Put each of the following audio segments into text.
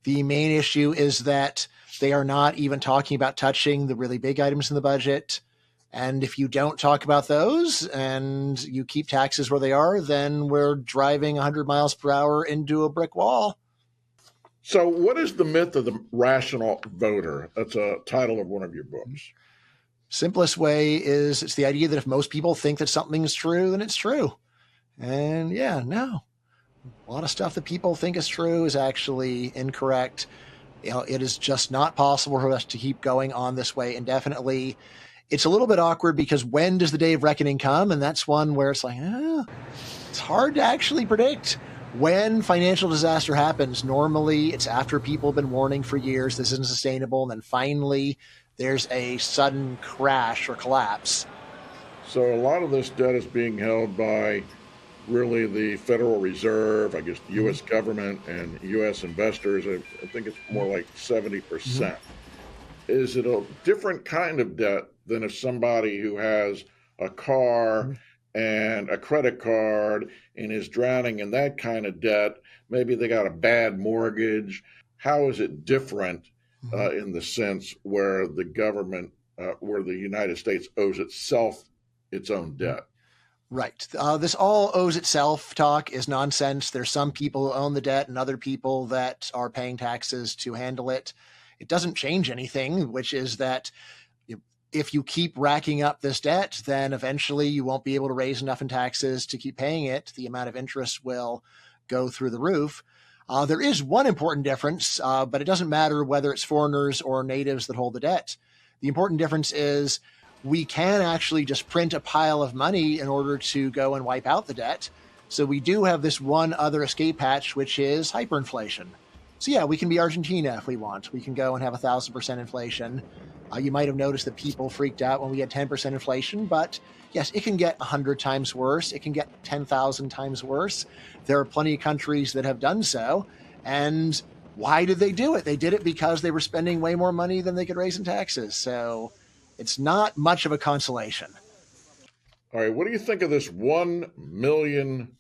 The main issue is that they are not even talking about touching the really big items in the budget. And if you don't talk about those and you keep taxes where they are, then we're driving 100 miles per hour into a brick wall. So what is the myth of the rational voter? That's a title of one of your books. Simplest way is it's the idea that if most people think that something is true, then it's true. And yeah, no. A lot of stuff that people think is true is actually incorrect. It is just not possible for us to keep going on this way indefinitely. It's a little bit awkward because when does the day of reckoning come? And that's one where it's like, it's hard to actually predict. When financial disaster happens, normally it's after people have been warning for years this isn't sustainable, and then finally there's a sudden crash or collapse. So a lot of this debt is being held by really the Federal Reserve, I guess the U.S. government and U.S. investors. I think it's more like 70%. Is it a different kind of debt than if somebody who has a car and a credit card and is drowning in that kind of debt? Maybe they got a bad mortgage. How is it different in the sense where the government, where the United States owes itself its own debt? Right. This all owes itself talk is nonsense. There's some people who own the debt and other people that are paying taxes to handle it. It doesn't change anything, which is that if you keep racking up this debt, then eventually you won't be able to raise enough in taxes to keep paying it. The amount of interest will go through the roof. There is one important difference, but it doesn't matter whether it's foreigners or natives that hold the debt. The important difference is we can actually just print a pile of money in order to go and wipe out the debt. So we do have this one other escape hatch, which is hyperinflation. So yeah, we can be Argentina if we want. We can go and have 1,000% inflation. You might have noticed that people freaked out when we had 10% inflation, but yes, it can get 100 times worse. It can get 10,000 times worse. There are plenty of countries that have done so. And why did they do it? They did it because they were spending way more money than they could raise in taxes. So it's not much of a consolation. All right. What do you think of this 1 million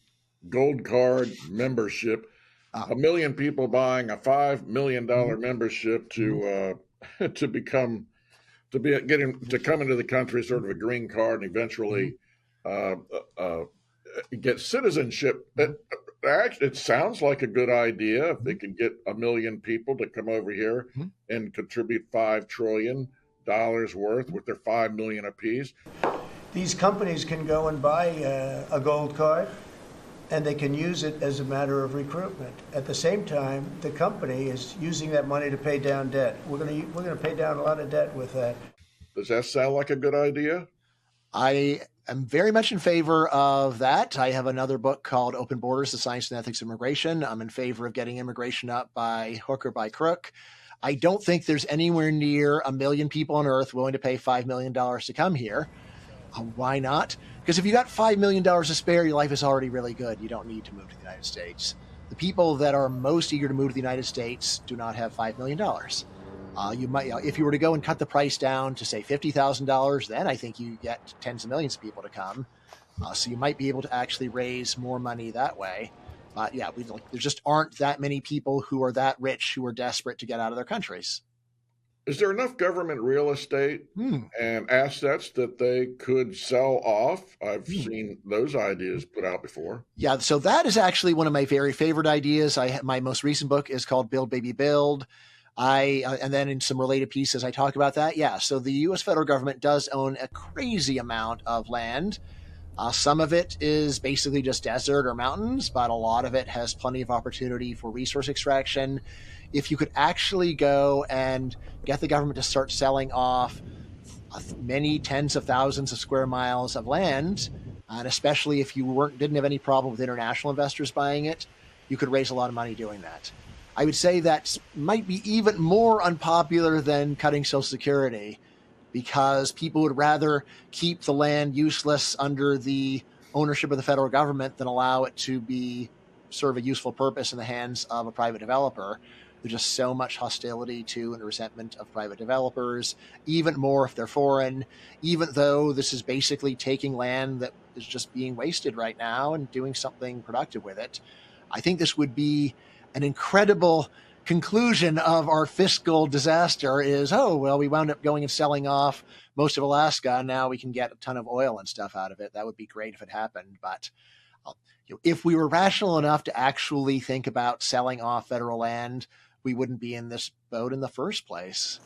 gold card membership? 1 million people buying a $5 million membership to come into the country, sort of a green card, and eventually get citizenship. It sounds like a good idea if they could get 1 million people to come over here and contribute $5 trillion worth with their 5 million apiece. These companies can go and buy a gold card, and they can use it as a matter of recruitment. At the same time, the company is using that money to pay down debt. We're going to pay down a lot of debt with that. Does that sound like a good idea? I am very much in favor of that. I have another book called Open Borders, The Science and Ethics of Immigration. I'm in favor of getting immigration up by hook or by crook. I don't think there's anywhere near 1 million people on Earth willing to pay $5 million to come here. Why not? Because if you got $5 million to spare, your life is already really good. You don't need to move to the United States. The people that are most eager to move to the United States do not have $5 million. You might, if you were to go and cut the price down to say $50,000, then I think you get tens of millions of people to come. So you might be able to actually raise more money that way. But yeah, there just aren't that many people who are that rich who are desperate to get out of their countries. Is there enough government real estate and assets that they could sell off? I've seen those ideas put out before. Yeah, so that is actually one of my very favorite ideas. My most recent book is called Build, Baby, Build. And then in some related pieces, I talk about that. Yeah, so the U.S. federal government does own a crazy amount of land. Some of it is basically just desert or mountains, but a lot of it has plenty of opportunity for resource extraction. If you could actually go and get the government to start selling off many tens of thousands of square miles of land, and especially if you didn't have any problem with international investors buying it, you could raise a lot of money doing that. I would say that might be even more unpopular than cutting Social Security, because people would rather keep the land useless under the ownership of the federal government than allow it to be serve a useful purpose in the hands of a private developer. There's just so much hostility to and resentment of private developers, even more if they're foreign, even though this is basically taking land that is just being wasted right now and doing something productive with it. I think this would be an incredible conclusion of our fiscal disaster is, oh, well, we wound up going and selling off most of Alaska. And now we can get a ton of oil and stuff out of it. That would be great if it happened. But if we were rational enough to actually think about selling off federal land, we wouldn't be in this boat in the first place.